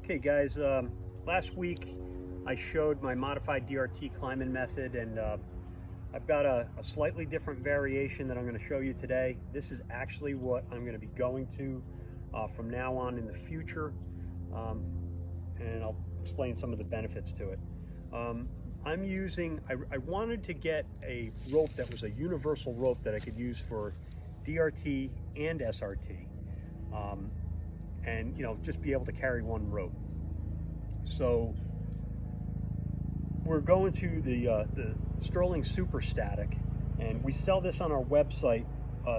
Okay guys, last week I showed my modified DRT climbing method, and I've got a slightly different variation that I'm going to show you today. This is actually what I'm going to be going to from now on in the future, and I'll explain some of the benefits to it. I wanted to get a rope that was a universal rope that I could use for DRT and SRT. And just be able to carry one rope. So we're going to the Sterling Super Static, and we sell this on our website,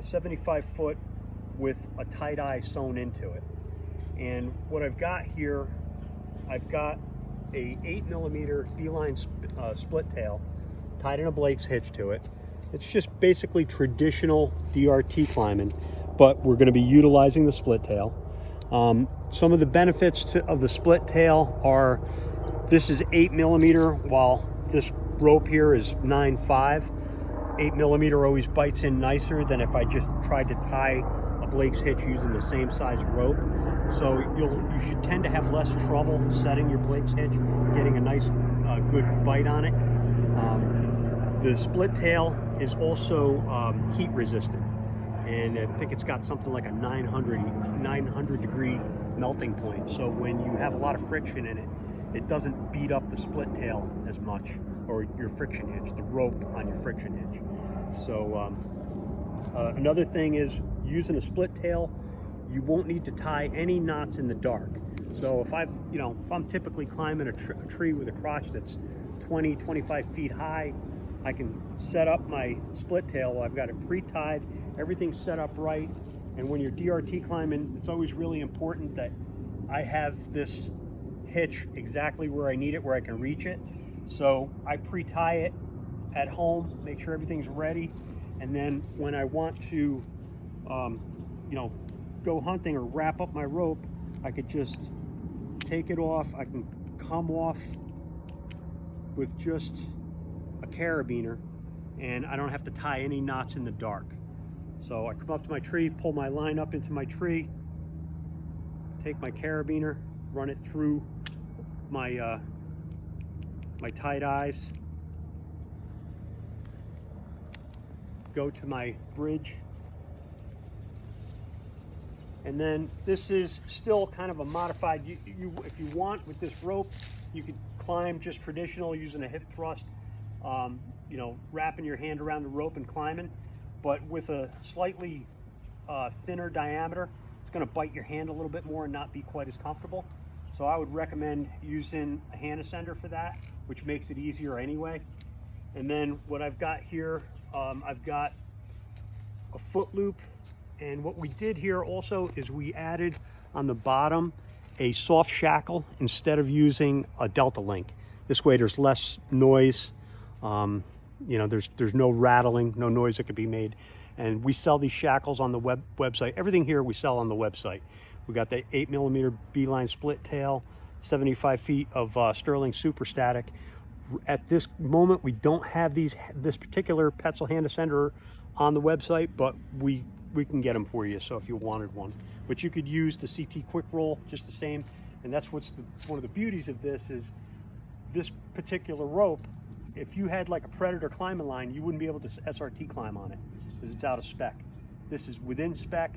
75 foot with a tie-dye sewn into it. And what I've got here, I've got a 8mm beeline split tail tied in a Blake's hitch to it. It's just basically traditional DRT climbing, but we're going to be utilizing the split tail. Some of the benefits of the split tail are this is 8mm while this rope here is 9.5. 8mm always bites in nicer than if I just tried to tie a Blake's hitch using the same size rope. So you should tend to have less trouble setting your Blake's hitch, getting a nice good bite on it. The split tail is also heat resistant, and I think it's got something like a 900 degree melting point. So when you have a lot of friction in it, it doesn't beat up the split tail as much, or your friction hitch, the rope on your friction hitch. So another thing is, using a split tail, you won't need to tie any knots in the dark. So if I'm typically climbing a tree with a crotch that's 20-25 feet high, I can set up my split tail. I've got it pre-tied, everything's set up right. And when you're DRT climbing, it's always really important that I have this hitch exactly where I need it, where I can reach it. So I pre-tie it at home, make sure everything's ready, and then when I want to go hunting or wrap up my rope, I could just take it off. I can come off with just a carabiner, and I don't have to tie any knots in the dark. So I come up to my tree, pull my line up into my tree, take my carabiner, run it through my my tie-dyes, go to my bridge, and then this is still kind of a modified. If you want, with this rope, you could climb just traditional using a hip thrust, wrapping your hand around the rope and climbing. But with a slightly thinner diameter, it's going to bite your hand a little bit more and not be quite as comfortable. So I would recommend using a hand ascender for that, which makes it easier anyway. And then what I've got here, I've got a foot loop. And what we did here also is we added on the bottom a soft shackle instead of using a Delta link. This way there's less noise. There's no rattling, no noise that could be made. And we sell these shackles on the website. Everything here we sell on the website. We got the 8mm beeline split tail, 75 feet of Sterling Super Static. At this moment, we don't have this particular Petzl hand ascender on the website, but we can get them for you. So if you wanted one, but you could use the CT Quick Roll just the same. And that's one of the beauties of this is this particular rope. If you had like a Predator climbing line, you wouldn't be able to SRT climb on it because it's out of spec. This is within spec,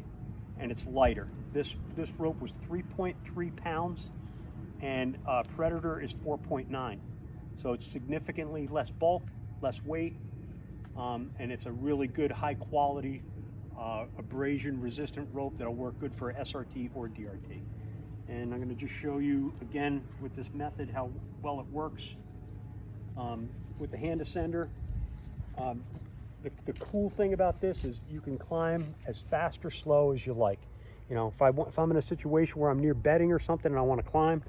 and it's lighter. This rope was 3.3 pounds, and Predator is 4.9. So it's significantly less bulk, less weight, and it's a really good high quality abrasion resistant rope that'll work good for SRT or DRT. And I'm going to just show you again with this method how well it works. With the hand ascender, the cool thing about this is you can climb as fast or slow as you like. If I'm in a situation where I'm near bedding or something and I want to climb,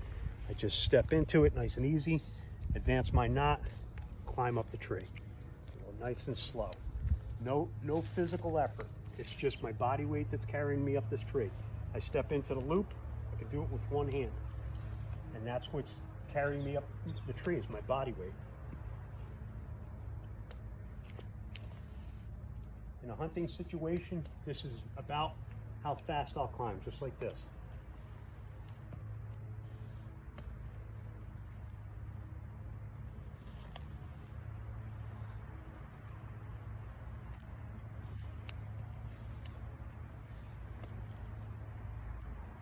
I just step into it nice and easy, advance my knot, climb up the tree. Nice and slow. No physical effort. It's just my body weight that's carrying me up this tree. I step into the loop, I can do it with one hand. And that's what's carrying me up the tree, is my body weight. In a hunting situation, this is about how fast I'll climb, just like this.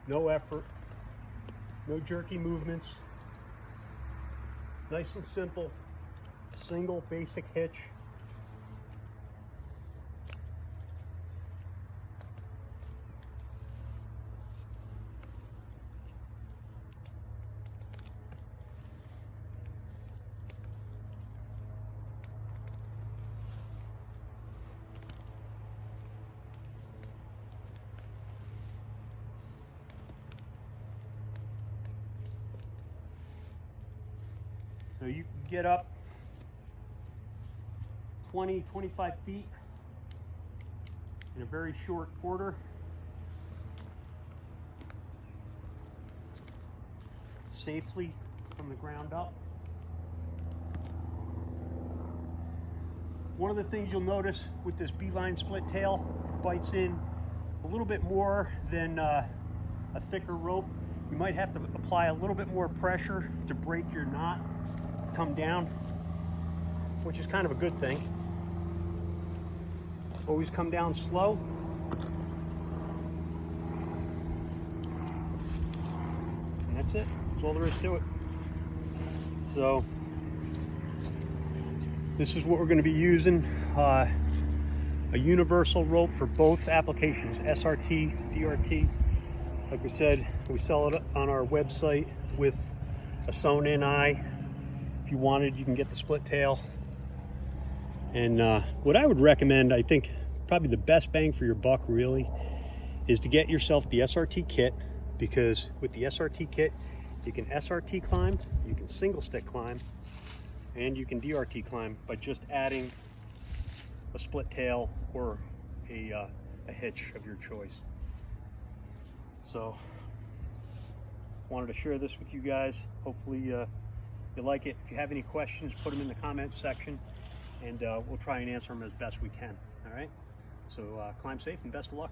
no effort, no jerky movements. Nice and simple, single basic hitch. So you can get up 20, 25 feet in a very short order. Safely from the ground up. One of the things you'll notice with this beeline split tail, bites in a little bit more than a thicker rope. You might have to apply a little bit more pressure to break your knot, come down, which is kind of a good thing. Always come down slow. And that's it. That's all there is to it. So this is what we're going to be using. A universal rope for both applications, SRT, DRT. Like we said, we sell it on our website with a sewn-in eye. If you wanted, you can get the split tail. And what I would recommend, I think probably the best bang for your buck really, is to get yourself the SRT kit, because with the SRT kit, you can SRT climb, you can single stick climb, and you can DRT climb by just adding a split tail or a hitch of your choice. So, wanted to share this with you guys. Hopefully you like it. If you have any questions, put them in the comments section, and we'll try and answer them as best we can. All right? So climb safe and best of luck.